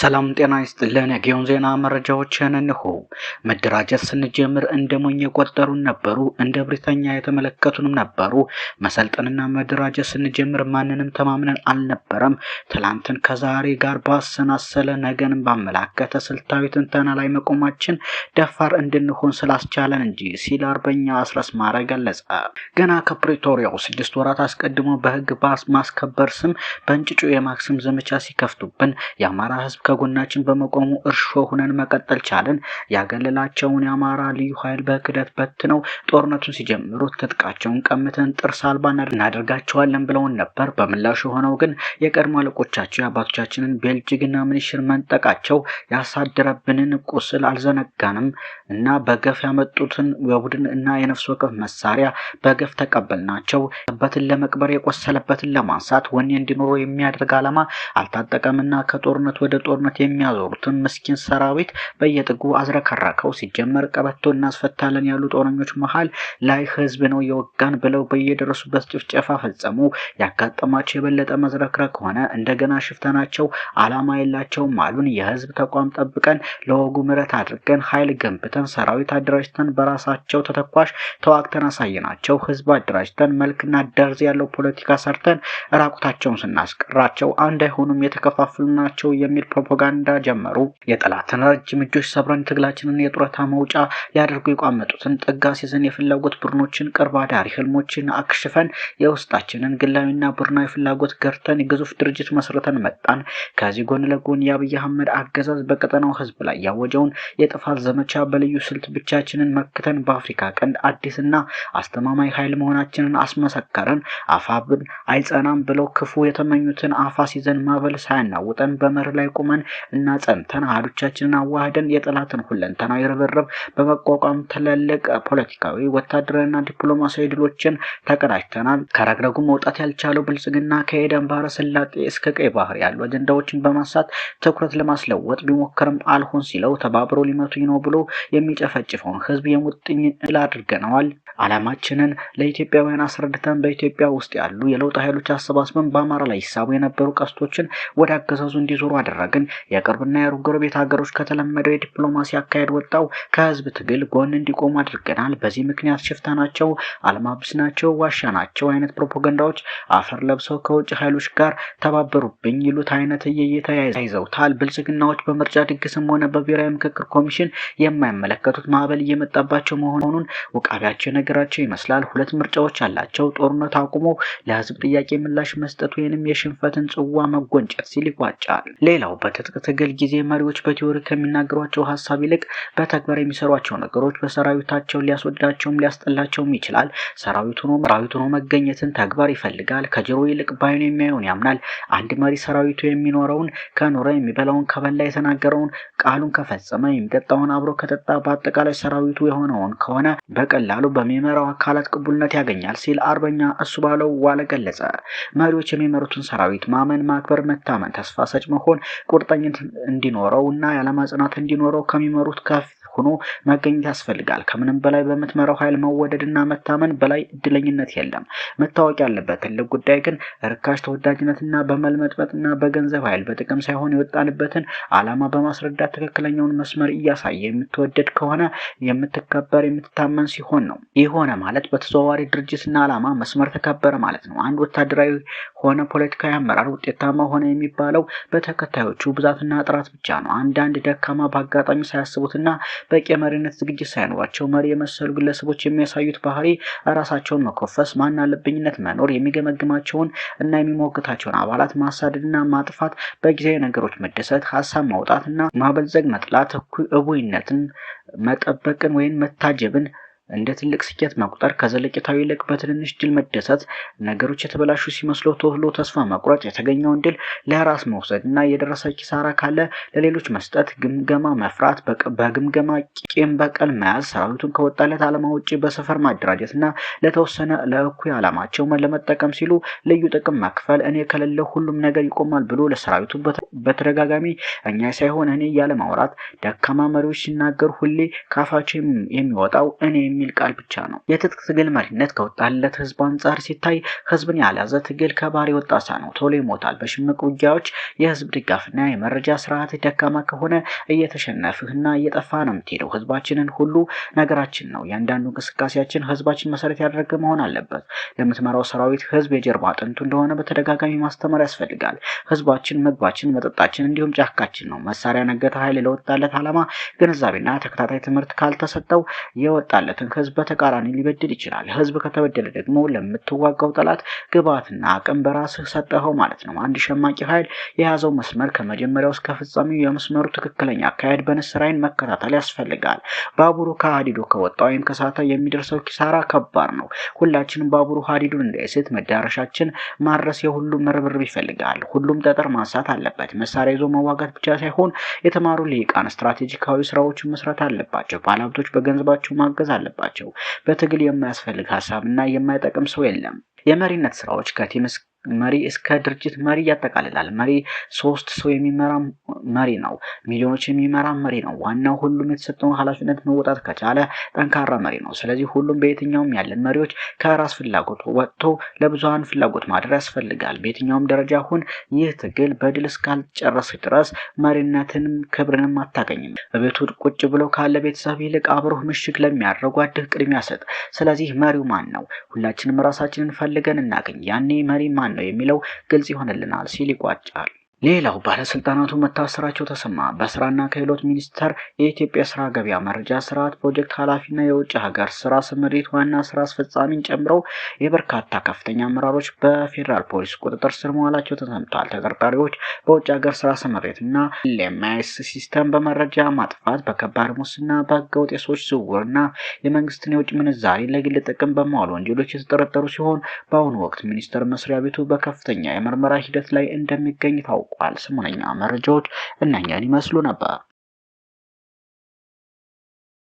ሰላም ጤና ይስጥልን። የጊዮን ዜና መረጃዎችን እንሆ። መደራጀት ስንጀምር እንደ ሞኝ የቆጠሩን ነበሩ፣ እንደ ብሪተኛ የተመለከቱንም ነበሩ። መሰልጠንና መደራጀት ስንጀምር ማንንም ተማምነን አልነበረም። ትላንትን ከዛሬ ጋር ባሰናሰለ ነገንም ባመላከተ ስልታዊ ትንተና ላይ መቆማችን ደፋር እንድንሆን ስላስቻለን እንጂ ሲል አርበኛ አስረስ ማረ ገለጸ። ገና ከፕሪቶሪያው 6 ወራት አስቀድሞ በህግ ማስከበር ስም በእንጭጩ የማክሰም ዘመቻ ሲከፍቱብን የአማራ ህዝብ ከጎናችን በመቆሙ እርሾ ሆነን መቀጠል ቻለን። ያገለላቸውን የአማራ ልዩ ኃይል በክደት በትነው ጦርነቱን ሲጀምሩት ትጥቃቸውን ቀምተን ጥርስ አልባ እናደርጋቸዋለን ብለውን ነበር። በምላሹ ሆነው ግን የቀድሞ አለቆቻቸው የአባቶቻችንን ቤልጅግና ምንሽር መንጠቃቸው ያሳደረብንን ቁስል አልዘነጋንም እና በገፍ ያመጡትን የቡድን እና የነፍስ ወከፍ መሳሪያ በገፍ ተቀበልናቸው። በትን ለመቅበር የቆሰለበትን ለማንሳት ወኔ እንዲኖረው የሚያደርግ ዓላማ አልታጠቀምና ከጦርነት ወደ ጦርነት የሚያዞሩትን ምስኪን ሰራዊት በየጥጉ አዝረከረከው። ሲጀመር ቀበቶ እናስፈታለን ያሉ ጦረኞች መሃል ላይ ህዝብ ነው የወጋን ብለው በየደረሱበት ጭፍጨፋ ፈጸሙ። ያጋጠማቸው የበለጠ መዝረክረክ ሆነ። እንደገና ሽፍተናቸው ዓላማ የላቸውም አሉን። የህዝብ ተቋም ጠብቀን ለወጉ ምረት አድርገን ኃይል ገንብተን ሰራዊት አደራጅተን በራሳቸው ተተኳሽ ተዋግተን አሳየናቸው። ህዝብ አደራጅተን መልክና ደርዝ ያለው ፖለቲካ ሰርተን ራቁታቸውን ስናስቀራቸው አንድ አይሆኑም የተከፋፈሉ ናቸው የሚል ፕሮፓጋንዳ ጀመሩ። የጠላትን ረጅም እጆች ሰብረን ትግላችንን የጡረታ መውጫ ሊያደርጉ የቋመጡትን ጥጋ ሲዘን የፍላጎት ቡድኖችን ቅርብ አዳሪ ህልሞችን አክሽፈን የውስጣችንን ግላዊና ቡድናዊ ፍላጎት ገርተን የግዙፍ ድርጅት መስርተን መጣን። ከዚህ ጎን ለጎን የአብይ አህመድ አገዛዝ በቀጠናው ህዝብ ላይ ያወጀውን የጥፋት ዘመቻ በልዩ ስልት ብቻችንን መክተን በአፍሪካ ቀንድ አዲስና አስተማማኝ ኃይል መሆናችንን አስመሰከርን። አፋብን አይጸናም ብለው ክፉ የተመኙትን አፋስ ይዘን ማበል ሳያናውጠን በመር ላይ ቆመን እና ጸንተን አህዶቻችንን አዋህደን የጠላትን ሁለንተናዊ ርብርብ በመቋቋም ትልልቅ ፖለቲካዊ፣ ወታደራዊና ዲፕሎማሲያዊ ድሎችን ተቀዳጅተናል። ከረግረጉ መውጣት ያልቻለው ብልጽግና ከኤደን ባህረ ሰላጤ እስከ ቀይ ባህር ያሉ አጀንዳዎችን በማንሳት ትኩረት ለማስለወጥ ቢሞክርም አልሆን ሲለው ተባብሮ ሊመቱኝ ነው ብሎ የሚጨፈጭፈውን ህዝብ የሙጥኝ አድርገነዋል። ዓላማችንን ለኢትዮጵያውያን አስረድተን በኢትዮጵያ ውስጥ ያሉ የለውጥ ኃይሎች አሰባስበን በአማራ ላይ ይሳቡ የነበሩ ቀስቶችን ወደ አገዛዙ እንዲዞሩ አደረግን። የቅርብና የሩቅ ጎረቤት ሀገሮች ከተለመደው የዲፕሎማሲ አካሄድ ወጣው ከህዝብ ትግል ጎን እንዲቆሙ አድርገናል። በዚህ ምክንያት ሽፍታናቸው፣ አልማብስናቸው፣ ዋሻናቸው አይነት ፕሮፓጋንዳዎች አፈር ለብሰው ከውጭ ኃይሎች ጋር ተባበሩብኝ ይሉት አይነት እየተያይዘውታል። ብልጽግናዎች በምርጫ ድግስም ሆነ በብሔራዊ ምክክር ኮሚሽን የማይመለከቱት ማዕበል እየመጣባቸው መሆኑን ውቃቢያቸው ነገራቸው ይመስላል። ሁለት ምርጫዎች አላቸው። ጦርነት አቁሞ ለህዝብ ጥያቄ ምላሽ መስጠት ወይንም የሽንፈትን ጽዋ መጎንጨት ሲል ይቋጫል። ሌላው በትጥቅ ትግል ጊዜ መሪዎች በቲዮሪ ከሚናገሯቸው ሀሳብ ይልቅ በተግባር የሚሰሯቸው ነገሮች በሰራዊታቸው ሊያስወዳቸውም ሊያስጠላቸውም ይችላል። ሰራዊቱ ነው መገኘትን ተግባር ይፈልጋል። ከጆሮ ይልቅ ባይኑ የሚያየውን ያምናል። አንድ መሪ ሰራዊቱ የሚኖረውን ከኖረ የሚበላውን ከበላ የተናገረውን ቃሉን ከፈጸመ የሚጠጣውን አብሮ ከጠጣ በአጠቃላይ ሰራዊቱ የሆነውን ከሆነ በቀላሉ በሚመራው አካላት ቅቡልነት ያገኛል ሲል አርበኛ እሱ ባለው ዋለ ገለጸ። መሪዎች የሚመሩትን ሰራዊት ማመን፣ ማክበር፣ መታመን፣ ተስፋ ሰጭ መሆን፣ ቁርጠኝነት እንዲኖረው እና የዓላማ ጽናት እንዲኖረው ከሚመሩት ከፍ ሆኖ መገኘት ያስፈልጋል። ከምንም በላይ በምትመራው ኃይል መወደድና መታመን በላይ እድለኝነት የለም። መታወቅ ያለበት ትልቅ ጉዳይ ግን ርካሽ ተወዳጅነትና በመልመጥመጥና በገንዘብ ኃይል በጥቅም ሳይሆን የወጣንበትን ዓላማ በማስረዳት ትክክለኛውን መስመር እያሳየ የምትወደድ ከሆነ የምትከበር የምትታመን ሲሆን ነው። ይህ ሆነ ማለት በተዘዋዋሪ ድርጅትና ዓላማ መስመር ተከበረ ማለት ነው። አንድ ወታደራዊ ሆነ ፖለቲካዊ አመራር ውጤታማ ሆነ የሚባለው በተከታዮቹ ብዛትና ጥራት ብቻ ነው። አንዳንድ ደካማ በአጋጣሚ ሳያስቡትና በቂ መሪነት ዝግጅት ሳይኖራቸው መሪ የመሰሉ ግለሰቦች የሚያሳዩት ባህሪ ራሳቸውን መኮፈስ፣ ማን አለብኝነት መኖር፣ የሚገመግማቸውን እና የሚሞግታቸውን አባላት ማሳደድና ማጥፋት፣ በጊዜያዊ ነገሮች መደሰት፣ ሀሳብ ማውጣትና ማበልጸግ፣ መጥላት፣ እቡይነትን መጠበቅን ወይም መታጀብን እንደ ትልቅ ስኬት መቁጠር፣ ከዘለቄታዊ ይልቅ በትንንሽ ድል መደሰት፣ ነገሮች የተበላሹ ሲመስለው ቶሎ ተስፋ መቁረጥ፣ የተገኘውን ድል ለራስ መውሰድ እና የደረሰ ኪሳራ ካለ ለሌሎች መስጠት፣ ግምገማ መፍራት፣ በግምገማ ቂም በቀል መያዝ፣ ሰራዊቱን ከወጣለት ዓላማ ውጪ በሰፈር ማደራጀትና ለተወሰነ ለእኩይ ዓላማቸው ለመጠቀም ሲሉ ልዩ ጥቅም መክፈል፣ እኔ ከሌለው ሁሉም ነገር ይቆማል ብሎ ለሰራዊቱ በተደጋጋሚ እኛ ሳይሆን እኔ እያለ ማውራት፣ ደካማ መሪዎች ሲናገሩ ሁሌ ካፋቸው የሚወጣው እኔ የሚል ቃል ብቻ ነው። የትጥቅ ትግል መሪነት ከወጣለት ህዝብ አንጻር ሲታይ ህዝብን ያልያዘ ትግል ከባህር የወጣ አሳ ነው፣ ቶሎ ይሞታል። በሽምቅ ውጊያዎች የህዝብ ድጋፍና የመረጃ ስርዓት ደካማ ከሆነ እየተሸነፍህና እየጠፋ ነው የምትሄደው። ህዝባችንን ሁሉ ነገራችን ነው። ያንዳንዱ እንቅስቃሴያችን ህዝባችን መሰረት ያደረገ መሆን አለበት። ለምትመራው ሰራዊት ህዝብ የጀርባ አጥንቱ እንደሆነ በተደጋጋሚ ማስተማር ያስፈልጋል። ህዝባችን ምግባችን፣ መጠጣችን እንዲሁም ጫካችን ነው። መሳሪያ ነገተ ኃይል ለወጣለት ዓላማ ግንዛቤና ተከታታይ ትምህርት ካልተሰጠው የወጣለትን ህዝብ በተቃራኒ ሊበድል ይችላል። ህዝብ ከተበደለ ደግሞ ለምትዋጋው ጠላት ግብዓትና አቅም በራስህ ሰጠኸው ማለት ነው። አንድ ሸማቂ ኃይል የያዘው መስመር ከመጀመሪያው እስከ ፍጻሜው የመስመሩ ትክክለኛ አካሄድ በንስር ዓይን መከታተል ያስፈልጋል። ባቡሩ ከሀዲዱ ከወጣ ወይም ከሳተ የሚደርሰው ኪሳራ ከባድ ነው። ሁላችንም ባቡሩ ሀዲዱን እንዳይስት መዳረሻችን ማድረስ የሁሉም ርብርብ ይፈልጋል። ሁሉም ጠጠር ማንሳት አለበት። መሳሪያ ይዞ መዋጋት ብቻ ሳይሆን የተማሩ ልሂቃን ስትራቴጂካዊ ስራዎችን መስራት አለባቸው። ባለሀብቶች በገንዘባቸው ማገዝ አለባቸው። በትግል የማያስፈልግ ሀሳብና የማይጠቅም ሰው የለም። የመሪነት ስራዎች ከቲም መሪ እስከ ድርጅት መሪ ያጠቃልላል። መሪ 3 ሰው የሚመራ መሪ ነው። ሚሊዮኖች የሚመራ መሪ ነው። ዋናው ሁሉም የተሰጠውን ኃላፊነት መወጣት ከቻለ ጠንካራ መሪ ነው። ስለዚህ ሁሉም በየትኛውም ያለን መሪዎች ከራስ ፍላጎት ወጥቶ ለብዙሃን ፍላጎት ማድረግ ያስፈልጋል። በየትኛውም ደረጃ ሁን ይህ ትግል በድል እስካልጨረሰ ድረስ መሪነትንም ክብርንም አታገኝም። በቤቱ ቁጭ ብሎ ካለ ቤተሰብ ይልቅ አብሮህ ምሽግ ለሚያደርጉ አድህ ቅድሚያ ሰጥ። ስለዚህ መሪው ማን ነው? ሁላችንም ራሳችንን ፈልገን እናገኝ። ያኔ መሪ ማን ነው የሚለው ግልጽ ይሆንልናል ሲል ይቋጫል። ሌላው ባለስልጣናቱ መታሰራቸው ተሰማ። በስራና ክህሎት ሚኒስቴር የኢትዮጵያ ስራ ገበያ መረጃ ስርዓት ፕሮጀክት ኃላፊና የውጭ ሀገር ስራ ስምሪት ዋና ስራ አስፈጻሚን ጨምሮ የበርካታ ከፍተኛ አመራሮች በፌዴራል ፖሊስ ቁጥጥር ስር መዋላቸው ተሰምቷል። ተጠርጣሪዎች በውጭ ሀገር ስራ ስምሪትና ኤልኤምኤስ ሲስተም በመረጃ ማጥፋት፣ በከባድ ሙስና፣ በህገወጥ የሰዎች ዝውውርና የመንግስትን የውጭ ምንዛሪ ለግል ጥቅም በመዋል ወንጀሎች የተጠረጠሩ ሲሆን በአሁኑ ወቅት ሚኒስቴር መስሪያ ቤቱ በከፍተኛ የምርመራ ሂደት ላይ እንደሚገኝ ታውቋል። ሰሞነኛ መረጃዎች እነኛን ይመስሉ ነበር።